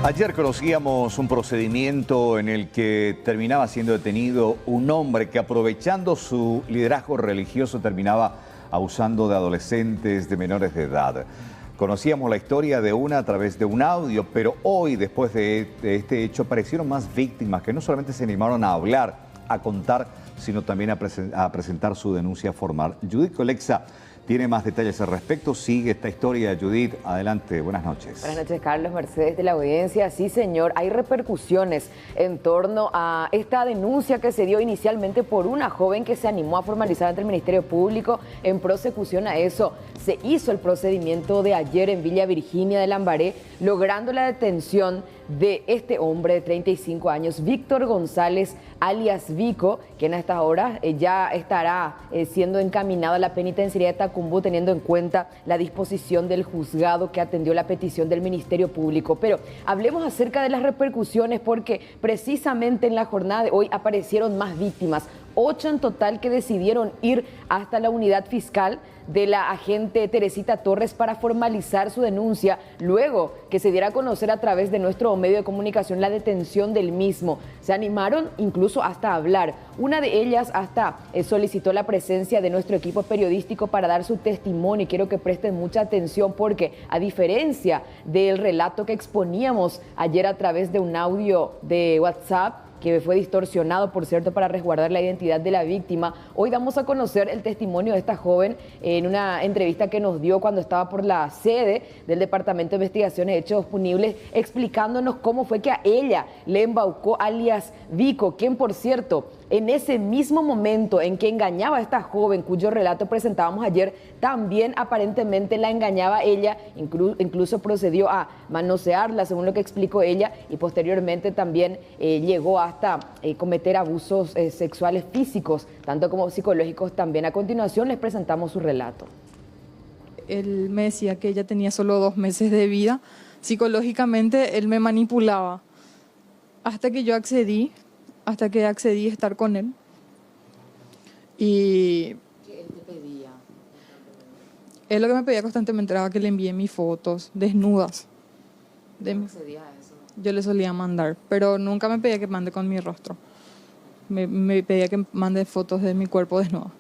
Ayer conocíamos un procedimiento en el que terminaba siendo detenido un hombre que, aprovechando su liderazgo religioso, terminaba abusando de adolescentes, de menores de edad. Conocíamos la historia de una a través de un audio, pero hoy, después de este hecho, aparecieron más víctimas que no solamente se animaron a hablar, a contar, sino también a presentar su denuncia formal. Judith Colexa tiene más detalles al respecto. Sigue esta historia, Judith. Adelante, buenas noches. Buenas noches, Carlos. Mercedes de la audiencia. Sí, señor, hay repercusiones en torno a esta denuncia que se dio inicialmente por una joven que se animó a formalizar ante el Ministerio Público. En prosecución a eso, se hizo el procedimiento de ayer en Villa Virginia de Lambaré, logrando la detención de este hombre de 35 años, Víctor González, alias Vico, quien a estas horas ya estará siendo encaminado a la penitenciaría de Tacumbú, teniendo en cuenta la disposición del juzgado que atendió la petición del Ministerio Público. Pero hablemos acerca de las repercusiones, porque precisamente en la jornada de hoy aparecieron más víctimas, 8 en total, que decidieron ir hasta la unidad fiscal de la agente Teresita Torres para formalizar su denuncia, luego que se diera a conocer a través de nuestro medio de comunicación la detención del mismo. Se animaron incluso hasta a hablar. Una de ellas hasta solicitó la presencia de nuestro equipo periodístico para dar su testimonio, y quiero que presten mucha atención porque, a diferencia del relato que exponíamos ayer a través de un audio de WhatsApp, que fue distorsionado, por cierto, para resguardar la identidad de la víctima, hoy damos a conocer el testimonio de esta joven en una entrevista que nos dio cuando estaba por la sede del Departamento de Investigaciones de Hechos Punibles, explicándonos cómo fue que a ella le embaucó alias Vico, quien, por cierto, en ese mismo momento en que engañaba a esta joven, cuyo relato presentábamos ayer, también aparentemente la engañaba ella, incluso procedió a manosearla, según lo que explicó ella, y posteriormente también llegó hasta cometer abusos sexuales físicos, tanto como psicológicos también. A continuación les presentamos su relato. Él me decía que ella tenía solo 2 meses de vida. Psicológicamente él me manipulaba hasta que yo accedí a estar con él. Y ¿Qué él te pedía? él lo que me pedía constantemente era que le envíe mis fotos desnudas. ¿Cómo accedía a eso? Yo le solía mandar, pero nunca me pedía que mande con mi rostro. Me pedía que mande fotos de mi cuerpo desnudo.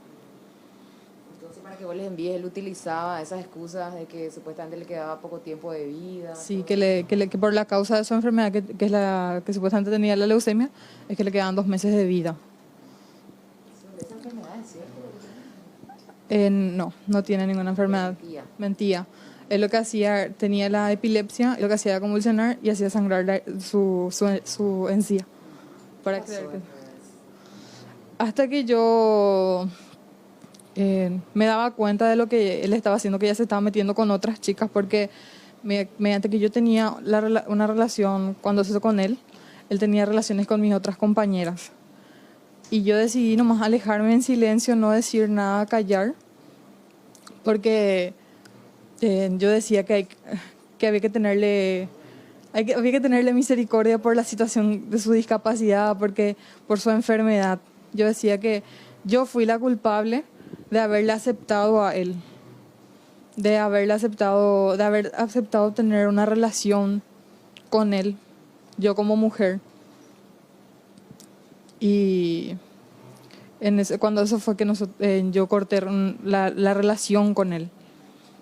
Entonces, para que vos les envíes, él utilizaba esas excusas de que supuestamente le quedaba poco tiempo de vida. Sí, que por la causa de su enfermedad, que es la que supuestamente tenía, la leucemia, es que le quedaban 2 meses de vida. ¿Esa enfermedad es cierto? No tiene ninguna enfermedad. Mentía. Él lo que hacía, tenía la epilepsia, lo que hacía era convulsionar y hacía sangrar su encía. Para creer que... Hasta que yo me daba cuenta de lo que él estaba haciendo, que ella se estaba metiendo con otras chicas, porque mediante que yo tenía una relación, cuando se hizo con él tenía relaciones con mis otras compañeras. Y yo decidí nomás alejarme en silencio, no decir nada, callar, porque yo decía que había que tenerle misericordia por la situación de su discapacidad, porque por su enfermedad. Yo decía que yo fui la culpable de haberle aceptado a él, de haber aceptado tener una relación con él, yo como mujer. Y cuando eso fue que yo corté la relación con él.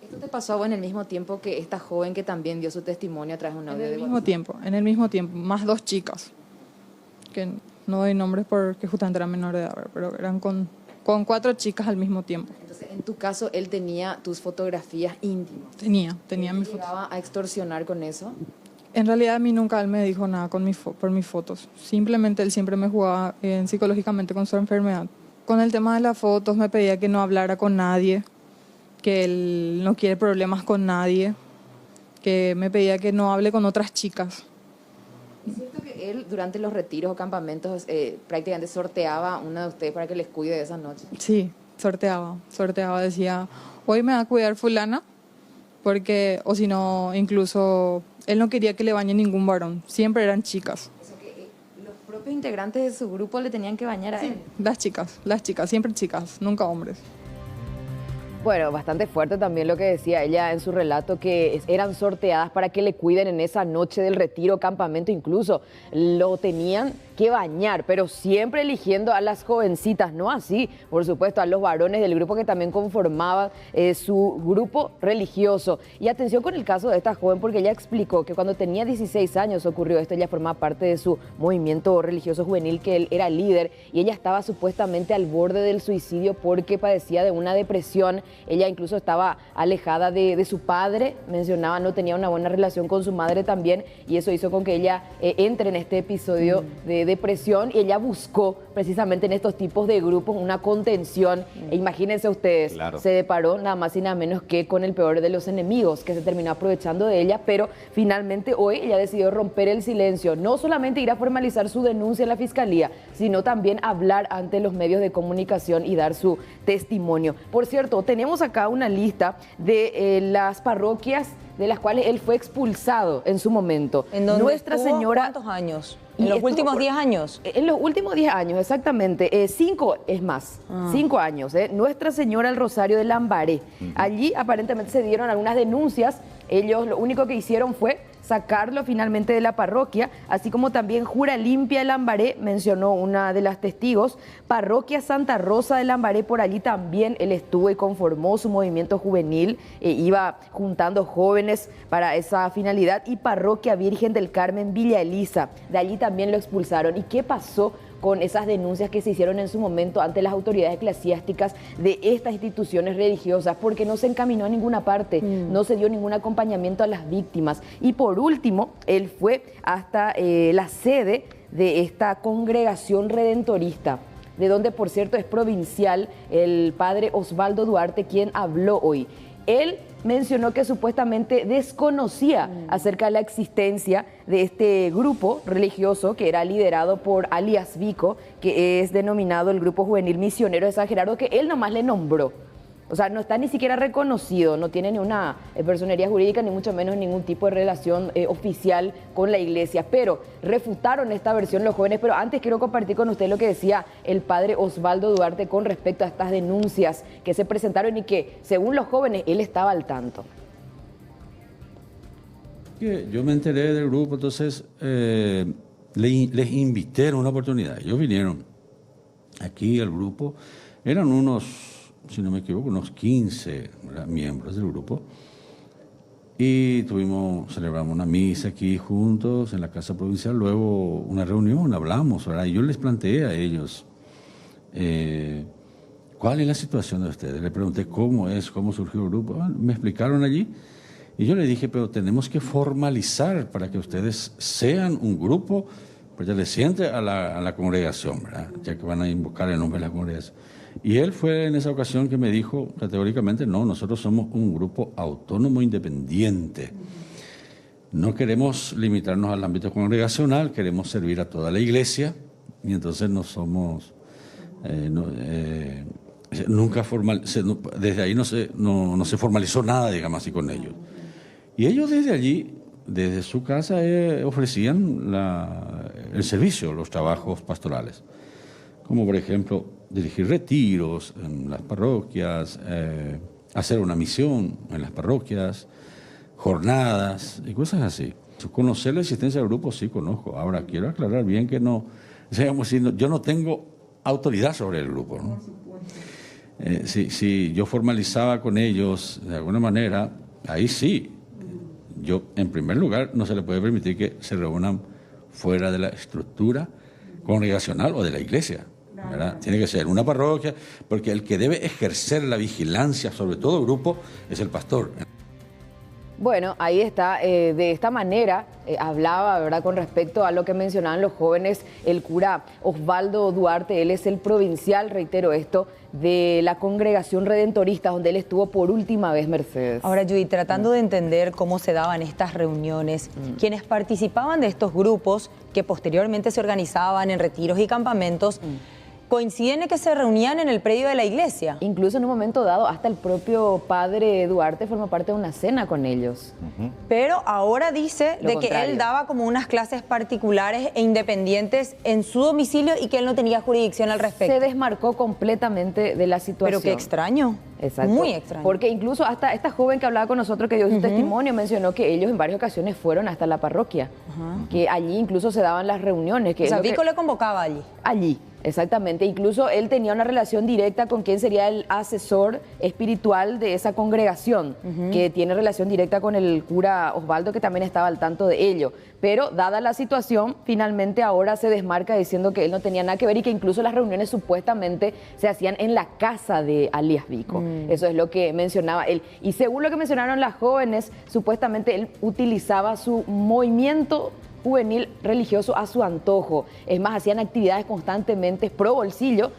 ¿Esto te pasó a vos en el mismo tiempo que esta joven que también dio su testimonio a través de un audio de WhatsApp? En el mismo tiempo, más 2 chicas, que no doy nombres porque justamente eran menores de edad, pero eran con 4 chicas al mismo tiempo. Entonces, en tu caso, él tenía tus fotografías íntimas. Tenía mis fotos. ¿Llegaba a extorsionar con eso? En realidad a mí nunca él me dijo nada por mis fotos. Simplemente él siempre me jugaba psicológicamente con su enfermedad. Con el tema de las fotos me pedía que no hablara con nadie, que él no quiere problemas con nadie, que me pedía que no hable con otras chicas. ¿Es cierto que él durante los retiros o campamentos prácticamente sorteaba a una de ustedes para que les cuide de esa noche? Sí, sorteaba, decía, hoy me va a cuidar fulana, porque, o si no, incluso él no quería que le bañe ningún varón, siempre eran chicas. O sea que los propios integrantes de su grupo le tenían que bañar a él. Las chicas, siempre chicas, nunca hombres. Bueno, bastante fuerte también lo que decía ella en su relato, que eran sorteadas para que le cuiden en esa noche del retiro, campamento, incluso lo tenían que bañar, pero siempre eligiendo a las jovencitas, no así, por supuesto, a los varones del grupo que también conformaban su grupo religioso. Y atención con el caso de esta joven, porque ella explicó que cuando tenía 16 años ocurrió esto. Ella formaba parte de su movimiento religioso juvenil, que él era líder, y ella estaba supuestamente al borde del suicidio porque padecía de una depresión. Ella incluso estaba alejada de su padre, mencionaba, no tenía una buena relación con su madre también, y eso hizo con que ella entre en este episodio de depresión, y ella buscó precisamente en estos tipos de grupos una contención. E imagínense ustedes, claro, se deparó nada más y nada menos que con el peor de los enemigos, que se terminó aprovechando de ella, pero finalmente hoy ella decidió romper el silencio, no solamente ir a formalizar su denuncia en la fiscalía, sino también hablar ante los medios de comunicación y dar su testimonio. Por cierto, tenemos acá una lista de las parroquias de las cuales él fue expulsado en su momento. ¿En donde Nuestra estuvo Señora... cuántos años? ¿En los últimos 10 años? En los últimos 10 años, exactamente. 5 es más, 5 años. Nuestra Señora del Rosario de Lambaré. Allí aparentemente se dieron algunas denuncias. Ellos lo único que hicieron fue sacarlo finalmente de la parroquia, así como también Jura Limpia de Lambaré, mencionó una de las testigos. Parroquia Santa Rosa de Lambaré, por allí también él estuvo y conformó su movimiento juvenil, iba juntando jóvenes para esa finalidad. Y Parroquia Virgen del Carmen Villa Elisa, de allí también lo expulsaron. ¿Y qué pasó con esas denuncias que se hicieron en su momento ante las autoridades eclesiásticas de estas instituciones religiosas? Porque no se encaminó a ninguna parte, no se dio ningún acompañamiento a las víctimas. Y por último, él fue hasta la sede de esta congregación redentorista, de donde, por cierto, es provincial el padre Osvaldo Duarte, quien habló hoy. Él mencionó que supuestamente desconocía acerca de la existencia de este grupo religioso que era liderado por alias Vico, que es denominado el Grupo Juvenil Misionero de San Gerardo, que él nomás le nombró. O sea, no está ni siquiera reconocido, no tiene ni una personería jurídica, ni mucho menos ningún tipo de relación oficial con la iglesia. Pero refutaron esta versión los jóvenes. Pero antes quiero compartir con usted lo que decía el padre Osvaldo Duarte con respecto a estas denuncias que se presentaron y que, según los jóvenes, él estaba al tanto. Yo me enteré del grupo, entonces les invité en una oportunidad. Ellos vinieron aquí al grupo, eran unos, si no me equivoco, unos 15 miembros del grupo, y celebramos una misa aquí juntos en la casa provincial, luego una reunión, hablamos, ¿verdad? Y yo les planteé a ellos cuál es la situación de ustedes. Les pregunté cómo surgió el grupo. Bueno, me explicaron allí, y yo les dije, pero tenemos que formalizar para que ustedes sean un grupo perteneciente a la congregación, ¿verdad? Ya que van a invocar el nombre de la congregación. Y él fue en esa ocasión que me dijo categóricamente, no, nosotros somos un grupo autónomo independiente. No queremos limitarnos al ámbito congregacional, queremos servir a toda la iglesia, y entonces no somos, nunca desde ahí no se formalizó nada, digamos así, con ellos. Y ellos desde allí, desde su casa, ofrecían el servicio, los trabajos pastorales, como por ejemplo dirigir retiros en las parroquias, hacer una misión en las parroquias, jornadas y cosas así. Conocer la existencia del grupo, sí conozco. Ahora, quiero aclarar bien que no, digamos, yo no tengo autoridad sobre el grupo, ¿no? Si yo formalizaba con ellos de alguna manera, ahí sí. Yo, en primer lugar, no se le puede permitir que se reúnan fuera de la estructura congregacional o de la iglesia, ¿verdad? Tiene que ser una parroquia, porque el que debe ejercer la vigilancia sobre todo grupo es el pastor. Bueno, ahí está. De esta manera hablaba, ¿verdad?, con respecto a lo que mencionaban los jóvenes, el cura Osvaldo Duarte. Él es el provincial, reitero esto, de la congregación redentorista, donde él estuvo por última vez, Mercedes. Ahora, Judy, tratando de entender cómo se daban estas reuniones, quienes participaban de estos grupos, que posteriormente se organizaban en retiros y campamentos, coinciden en que se reunían en el predio de la iglesia. Incluso en un momento dado, hasta el propio padre Duarte formó parte de una cena con ellos. Pero ahora dice Lo de que contrario. él daba como unas clases particulares e independientes en su domicilio y que él no tenía jurisdicción al respecto. Se desmarcó completamente de la situación. Pero qué extraño. Exacto. Muy extraño. Porque incluso hasta esta joven que hablaba con nosotros, que dio su testimonio, mencionó que ellos en varias ocasiones fueron hasta la parroquia. Que allí incluso se daban las reuniones. Que O es sea, lo que- Vico le convocaba allí. Allí, exactamente. Incluso él tenía una relación directa con quien sería el asesor espiritual de esa congregación, que tiene relación directa con el cura Osvaldo, que también estaba al tanto de ello. Pero dada la situación, finalmente ahora se desmarca diciendo que él no tenía nada que ver y que incluso las reuniones supuestamente se hacían en la casa de Alias Vico. Eso es lo que mencionaba él. Y según lo que mencionaron las jóvenes, supuestamente él utilizaba su movimiento juvenil religioso a su antojo. Es más, hacían actividades constantemente pro bolsillo,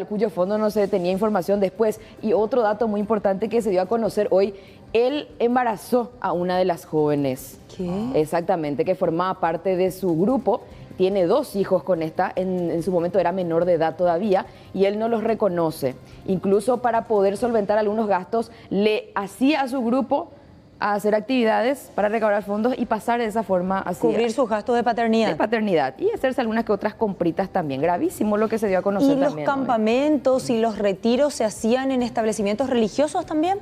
cuyo fondo no se tenía información después. Y otro dato muy importante que se dio a conocer hoy, él embarazó a una de las jóvenes. ¿Qué? Exactamente, que formaba parte de su grupo. Tiene 2 hijos con esta, en su momento era menor de edad todavía, y él no los reconoce. Incluso para poder solventar algunos gastos, le hacía a su grupo a hacer actividades para recaudar fondos y pasar de esa forma así Cubrir sus gastos de paternidad. de paternidad y hacerse algunas que otras compritas también. Gravísimo lo que se dio a conocer ¿Y los también hoy. campamentos y los retiros se hacían en establecimientos religiosos también?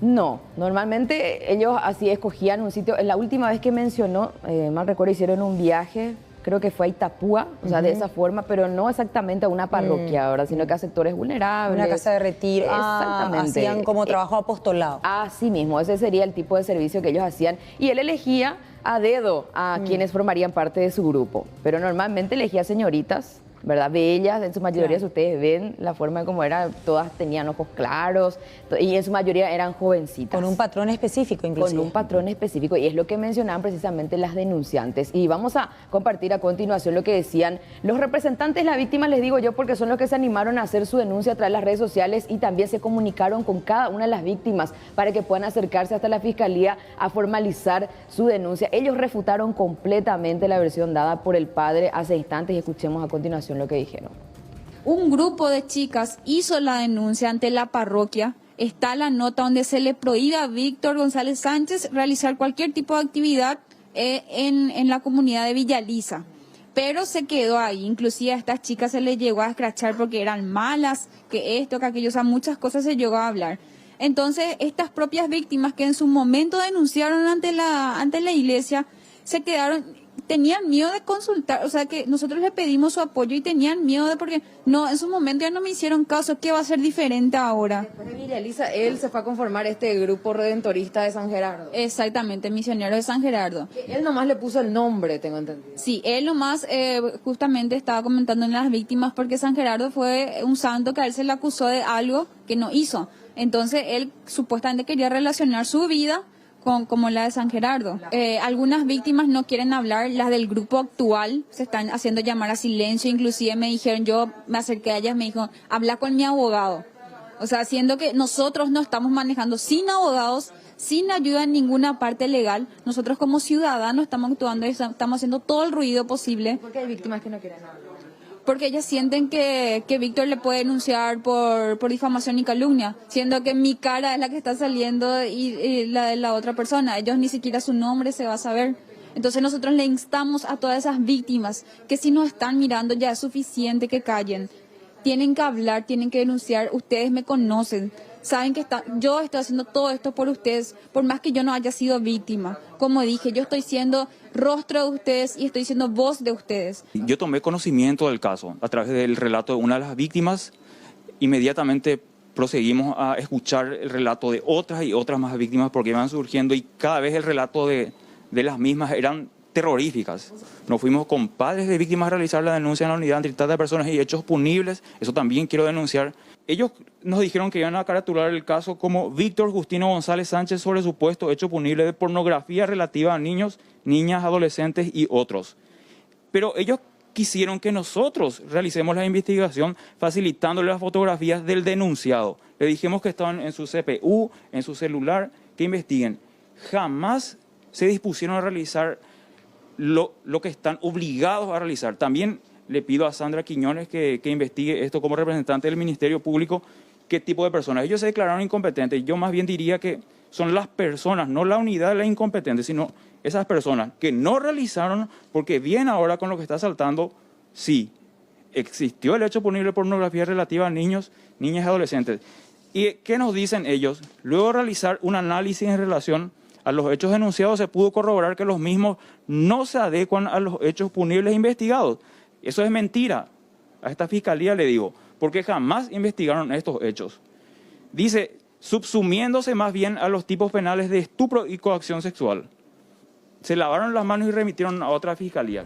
No, normalmente ellos así escogían un sitio. La última vez que mencionó, mal recuerdo, hicieron un viaje, creo que fue a Itapúa, o sea, de esa forma, pero no exactamente a una parroquia, ¿verdad? Sino que a sectores vulnerables. Una casa de retiro. Exactamente. Hacían como trabajo apostolado. Así mismo, ese sería el tipo de servicio que ellos hacían. Y él elegía a dedo a quienes formarían parte de su grupo. Pero normalmente elegía señoritas, ¿verdad? Bellas, en su mayoría, Claro. si ustedes ven la forma como era, todas tenían ojos claros y en su mayoría eran jovencitas. Con un patrón específico, inclusive. Con un patrón específico, y es lo que mencionaban precisamente las denunciantes. Y vamos a compartir a continuación lo que decían los representantes, las víctimas, les digo yo, porque son los que se animaron a hacer su denuncia a través de las redes sociales y también se comunicaron con cada una de las víctimas para que puedan acercarse hasta la fiscalía a formalizar su denuncia. Ellos refutaron completamente la versión dada por el padre hace instantes y escuchemos a continuación lo que dijeron. Un grupo de chicas hizo la denuncia ante la parroquia. Está la nota donde se le prohíbe a Víctor González Sánchez realizar cualquier tipo de actividad en la comunidad de Villa Lisa. Pero se quedó ahí. Inclusive a estas chicas se les llegó a escrachar porque eran malas, que esto, que aquello, o sea, muchas cosas se llegó a hablar. Entonces, estas propias víctimas que en su momento denunciaron ante la iglesia, se quedaron, tenían miedo de consultar, o sea que nosotros le pedimos su apoyo y tenían miedo de, porque no, en su momento ya no me hicieron caso. ¿Qué va a ser diferente ahora? Después de Villa Elisa, él se fue a conformar este grupo redentorista de San Gerardo. Exactamente, misionero de San Gerardo. Él nomás le puso el nombre, tengo entendido. Sí, él nomás justamente estaba comentando en las víctimas porque San Gerardo fue un santo que a él se le acusó de algo que no hizo. Entonces él supuestamente quería relacionar su vida como la de San Gerardo. Algunas víctimas no quieren hablar, las del grupo actual se están haciendo llamar a silencio, inclusive me dijeron, yo me acerqué a ellas, me dijo, habla con mi abogado. O sea, siendo que nosotros no estamos manejando sin abogados, sin ayuda en ninguna parte legal, nosotros como ciudadanos estamos actuando y estamos haciendo todo el ruido posible. ¿Por qué hay víctimas que no quieren hablar? Porque ellas sienten que Víctor le puede denunciar por difamación y calumnia, siendo que mi cara es la que está saliendo y la de la otra persona. Ellos ni siquiera su nombre se va a saber. Entonces nosotros le instamos a todas esas víctimas que si nos están mirando ya es suficiente que callen. Tienen que hablar, tienen que denunciar. Ustedes me conocen. Saben que yo estoy haciendo todo esto por ustedes, por más que yo no haya sido víctima. Como dije, yo estoy siendo rostro de ustedes y estoy siendo voz de ustedes. Yo tomé conocimiento del caso a través del relato de una de las víctimas. Inmediatamente proseguimos a escuchar el relato de otras y otras más víctimas porque iban surgiendo y cada vez el relato de las mismas eran terroríficas. Nos fuimos con padres de víctimas a realizar la denuncia en la unidad antitrata de personas y hechos punibles. Eso también quiero denunciar. Ellos nos dijeron que iban a caratular el caso como Víctor Justino González Sánchez sobre supuesto hecho punible de pornografía relativa a niños, niñas, adolescentes y otros. Pero ellos quisieron que nosotros realicemos la investigación facilitándole las fotografías del denunciado. Le dijimos que estaban en su CPU, en su celular, que investiguen. Jamás se dispusieron a realizar lo que están obligados a realizar. También le pido a Sandra Quiñones que investigue esto como representante del Ministerio Público, qué tipo de personas. Ellos se declararon incompetentes. Yo más bien diría que son las personas, no la unidad de la incompetente, sino esas personas que no realizaron, porque bien ahora con lo que está saltando, sí, existió el hecho punible por pornografía relativa a niños, niñas y adolescentes. ¿Y qué nos dicen ellos? Luego de realizar un análisis en relación a los hechos denunciados, se pudo corroborar que los mismos no se adecuan a los hechos punibles investigados. Eso es mentira. A esta fiscalía le digo, porque jamás investigaron estos hechos. Dice, subsumiéndose más bien a los tipos penales de estupro y coacción sexual. Se lavaron las manos y remitieron a otra fiscalía.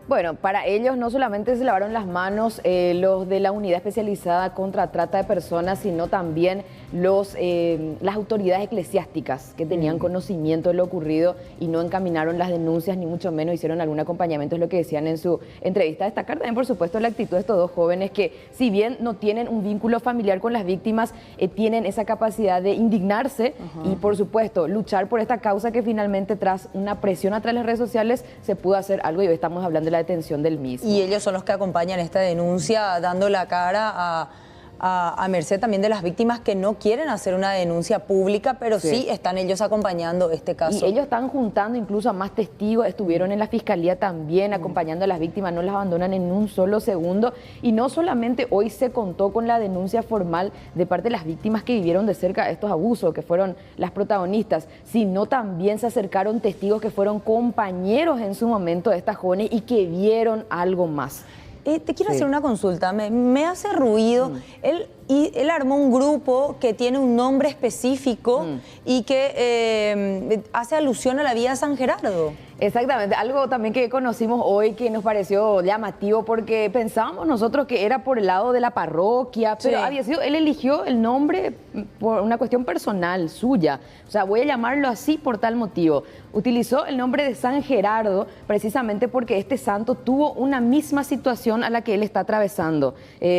Bueno, para ellos no solamente se lavaron las manos los de la unidad especializada contra trata de personas, sino también las autoridades eclesiásticas que tenían conocimiento de lo ocurrido y no encaminaron las denuncias, ni mucho menos hicieron algún acompañamiento, es lo que decían en su entrevista. Destacar también, por supuesto, la actitud de estos dos jóvenes que, si bien no tienen un vínculo familiar con las víctimas, tienen esa capacidad de indignarse y, por supuesto, luchar por esta causa que finalmente, tras una presión a través de las redes sociales, se pudo hacer algo y hoy estamos hablando de la detención del mismo. Y ellos son los que acompañan esta denuncia, dando la cara a merced también de las víctimas que no quieren hacer una denuncia pública, pero sí están ellos acompañando este caso. Y ellos están juntando incluso a más testigos, estuvieron en la fiscalía también acompañando a las víctimas, no las abandonan en un solo segundo. Y no solamente hoy se contó con la denuncia formal de parte de las víctimas que vivieron de cerca estos abusos, que fueron las protagonistas, sino también se acercaron testigos que fueron compañeros en su momento de estas jóvenes y que vieron algo más. Te quiero hacer una consulta, me hace ruido. Él armó un grupo que tiene un nombre específico y que hace alusión a la vía de San Gerardo. Exactamente, algo también que conocimos hoy que nos pareció llamativo porque pensábamos nosotros que era por el lado de la parroquia, pero había sido, él eligió el nombre por una cuestión personal suya, o sea, voy a llamarlo así por tal motivo. Utilizó el nombre de San Gerardo precisamente porque este santo tuvo una misma situación a la que él está atravesando.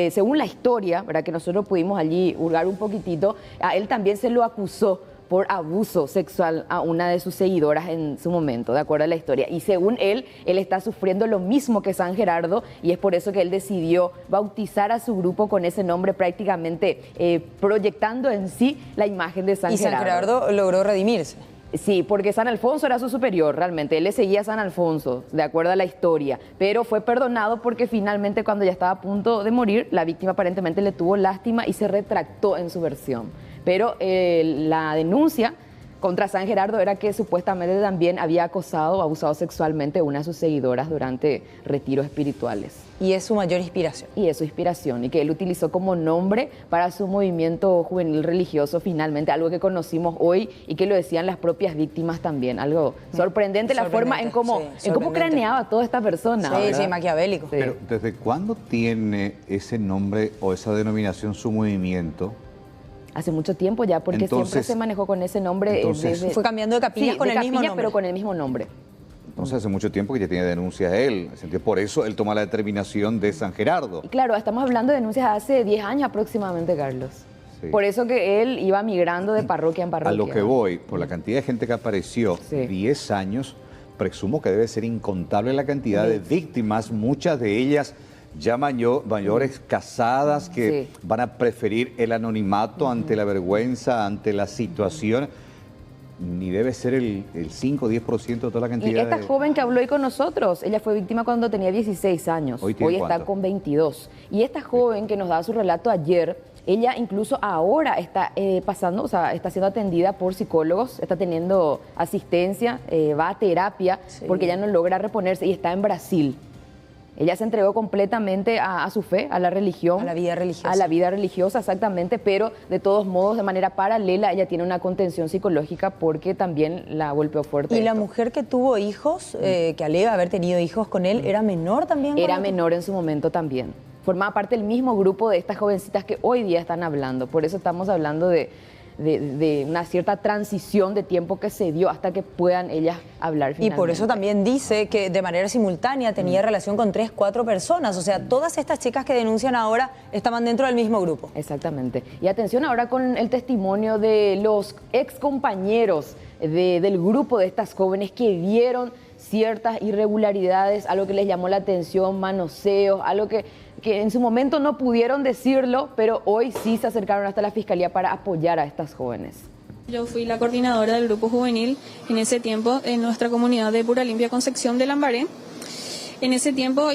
Según la historia, ¿verdad?, que nosotros pudimos allí hurgar un poquitito, a él también se lo acusó por abuso sexual a una de sus seguidoras en su momento, de acuerdo a la historia. Y según él está sufriendo lo mismo que San Gerardo y es por eso que él decidió bautizar a su grupo con ese nombre, prácticamente proyectando en sí la imagen de San Gerardo. Y San Gerardo logró redimirse. Sí, porque San Alfonso era su superior, realmente. Él le seguía a San Alfonso, de acuerdo a la historia. Pero fue perdonado porque finalmente, cuando ya estaba a punto de morir, la víctima aparentemente le tuvo lástima y se retractó en su versión. Pero la denuncia contra San Gerardo era que supuestamente también había acosado o abusado sexualmente a una de sus seguidoras durante retiros espirituales. Y es su mayor inspiración. Y es su inspiración, y que él utilizó como nombre para su movimiento juvenil religioso, finalmente, algo que conocimos hoy y que lo decían las propias víctimas también. Algo sorprendente, la forma en cómo craneaba toda esta persona. Sí, maquiavélico. Sí. Pero ¿desde cuándo tiene ese nombre o esa denominación su movimiento? Hace mucho tiempo ya, porque siempre se manejó con ese nombre. Fue cambiando de capillas con el mismo nombre. Pero con el mismo nombre. Entonces hace mucho tiempo que ya tiene denuncias él. Por eso él toma la determinación de San Gerardo. Y claro, estamos hablando de denuncias hace 10 años aproximadamente, Carlos. Sí. Por eso que él iba migrando de parroquia en parroquia. A lo que voy, por la cantidad de gente que apareció, 10 años, presumo que debe ser incontable la cantidad de víctimas, muchas de ellas ya mayores, casadas, que van a preferir el anonimato ante la vergüenza, ante la situación. Ni debe ser el 5 o 10% de toda la cantidad. Y esta joven que habló hoy con nosotros, ella fue víctima cuando tenía 16 años. Hoy está con 22. Y esta joven que nos daba su relato ayer, ella incluso ahora está pasando, o sea, está siendo atendida por psicólogos, está teniendo asistencia, va a terapia, porque ella no logra reponerse y está en Brasil. Ella se entregó completamente a su fe, a la religión. A la vida religiosa. A la vida religiosa, exactamente, pero de todos modos, de manera paralela, ella tiene una contención psicológica porque también la golpeó fuerte. ¿Y la mujer que tuvo hijos, que alega haber tenido hijos con él, era menor también? Era menor en su momento también. Formaba parte del mismo grupo de estas jovencitas que hoy día están hablando. Por eso estamos hablando de de una cierta transición de tiempo que se dio hasta que puedan ellas hablar finalmente. Y por eso también dice que de manera simultánea tenía relación con 3, 4 personas. O sea, todas estas chicas que denuncian ahora estaban dentro del mismo grupo. Exactamente. Y atención ahora con el testimonio de los ex compañeros del grupo de estas jóvenes que vieron ciertas irregularidades, algo que les llamó la atención, manoseos, algo que en su momento no pudieron decirlo, pero hoy sí se acercaron hasta la Fiscalía para apoyar a estas jóvenes. Yo fui la coordinadora del grupo juvenil en ese tiempo en nuestra comunidad de Pura Limpia Concepción de Lambaré. En ese tiempo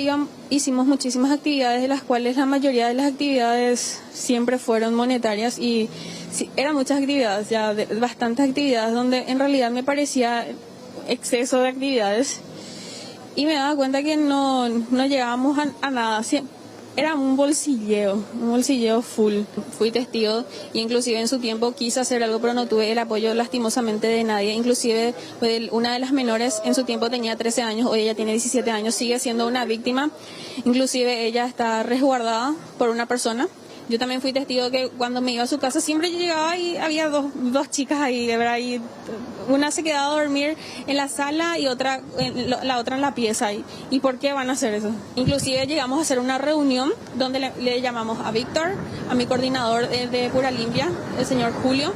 hicimos muchísimas actividades, de las cuales la mayoría de las actividades siempre fueron monetarias y sí, eran muchas actividades, ya bastantes actividades donde en realidad me parecía exceso de actividades y me daba cuenta que no llegábamos a nada. Era un bolsilleo full. Fui testigo y inclusive en su tiempo quise hacer algo, pero no tuve el apoyo lastimosamente de nadie. Inclusive una de las menores en su tiempo tenía 13 años, hoy ella tiene 17 años, sigue siendo una víctima. Inclusive ella está resguardada por una persona. Yo también fui testigo que cuando me iba a su casa siempre llegaba y había dos chicas ahí, de verdad, y una se quedaba a dormir en la sala y la otra en la pieza. ¿Y por qué van a hacer eso? Inclusive llegamos a hacer una reunión donde le llamamos a Víctor, a mi coordinador de Pura Limpia, el señor Julio,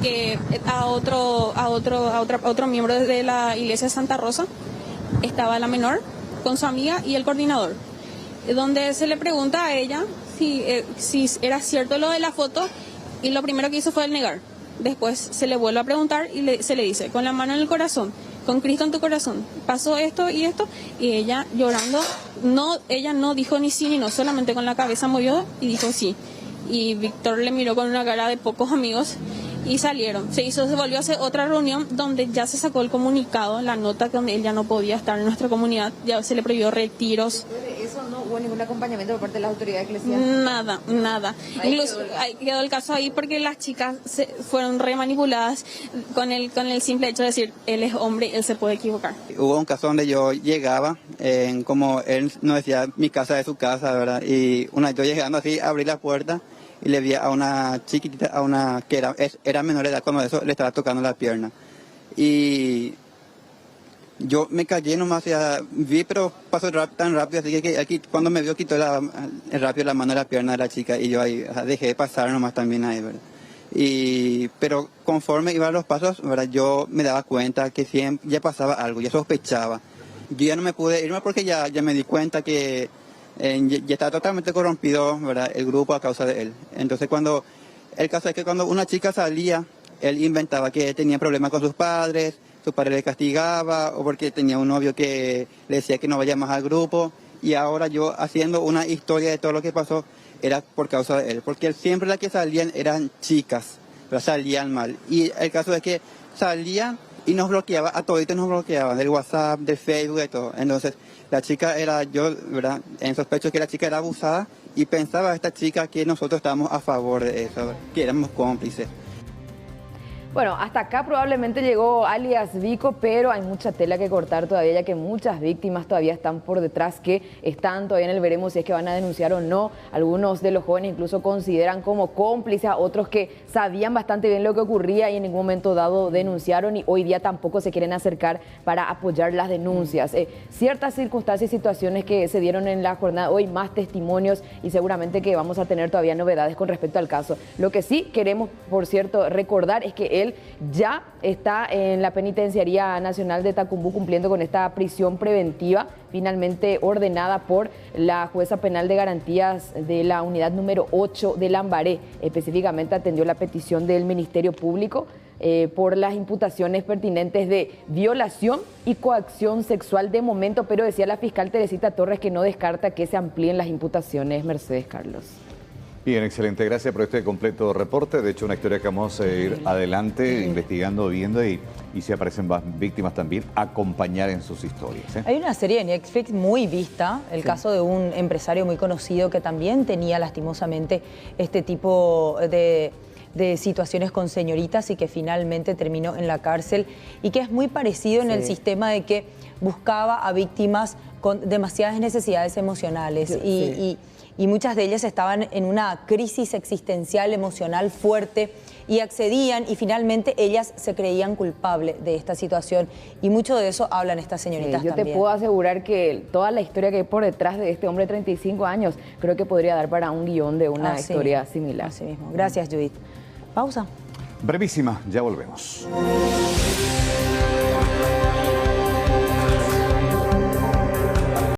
que a otro miembro de la iglesia de Santa Rosa, estaba la menor con su amiga y el coordinador, donde se le pregunta a ella si era cierto lo de la foto y lo primero que hizo fue el negar. Después se le vuelve a preguntar y se le dice, con la mano en el corazón, con Cristo en tu corazón, pasó esto y esto, y ella llorando, ella no dijo ni sí ni no, solamente con la cabeza movió y dijo sí. Y Víctor le miró con una cara de pocos amigos y salieron. Se volvió a hacer otra reunión donde ya se sacó el comunicado, la nota donde él ya no podía estar en nuestra comunidad, ya se le prohibió retiros. ¿Eso no hubo ningún acompañamiento por parte de las autoridades eclesiásticas? Nada. Incluso quedó el caso ahí porque las chicas fueron remanipuladas con el simple hecho de decir, él es hombre, él se puede equivocar. Hubo un caso donde yo llegaba, como él nos decía, mi casa es su casa, ¿verdad? Y yo llegando así, abrí la puerta y le vi a una chiquitita, a una que era menor de edad, cuando eso le estaba tocando la pierna. Y yo me callé nomás, vi, pero pasó tan rápido, así que aquí, cuando me vio quitó rápido la mano de la pierna de la chica y yo ahí dejé de pasar nomás también ahí, ¿verdad? Pero conforme iban los pasos, ¿verdad? Yo me daba cuenta que siempre ya pasaba algo, ya sospechaba. Yo ya no me pude irme porque ya me di cuenta que ya estaba totalmente corrompido, ¿verdad?, el grupo a causa de él. Entonces el caso es que cuando una chica salía, él inventaba que tenía problemas con sus padres, su padre le castigaba, o porque tenía un novio que le decía que no vaya más al grupo. Y ahora yo haciendo una historia de todo lo que pasó, era por causa de él. Porque siempre las que salían eran chicas, pero salían mal. Y el caso es que salían y nos bloqueaba, a toditos nos bloqueaban, del WhatsApp, del Facebook, de todo. Entonces la chica yo, ¿verdad?, en sospecho que la chica era abusada y pensaba esta chica que nosotros estábamos a favor de eso, que éramos cómplices. Bueno, hasta acá probablemente llegó alias Vico, pero hay mucha tela que cortar todavía, ya que muchas víctimas todavía están por detrás, que están todavía en el veremos si es que van a denunciar o no. Algunos de los jóvenes incluso consideran como cómplices a otros que sabían bastante bien lo que ocurría y en ningún momento dado denunciaron, y hoy día tampoco se quieren acercar para apoyar las denuncias. Ciertas circunstancias y situaciones que se dieron en la jornada, hoy más testimonios, y seguramente que vamos a tener todavía novedades con respecto al caso. Lo que sí queremos, por cierto, recordar es que él ya está en la Penitenciaría Nacional de Tacumbú cumpliendo con esta prisión preventiva, finalmente ordenada por la jueza penal de garantías de la unidad número 8 de Lambaré. Específicamente atendió la petición del Ministerio Público por las imputaciones pertinentes de violación y coacción sexual de momento, pero decía la fiscal Teresita Torres que no descarta que se amplíen las imputaciones. Mercedes, Carlos. Bien, excelente. Gracias por este completo reporte. De hecho, una historia que vamos a ir adelante, investigando, viendo, y si aparecen más víctimas también, acompañar en sus historias. Hay una serie de Netflix muy vista, el caso de un empresario muy conocido que también tenía lastimosamente este tipo de situaciones con señoritas y que finalmente terminó en la cárcel, y que es muy parecido en el sistema de que buscaba a víctimas con demasiadas necesidades emocionales y muchas de ellas estaban en una crisis existencial, emocional fuerte y accedían y finalmente ellas se creían culpables de esta situación y mucho de eso hablan estas señoritas yo también. te puedo asegurar que toda la historia que hay por detrás de este hombre de 35 años creo que podría dar para un guión de una historia similar. Así mismo. Gracias, Judith. Pausa. Brevísima, ya volvemos.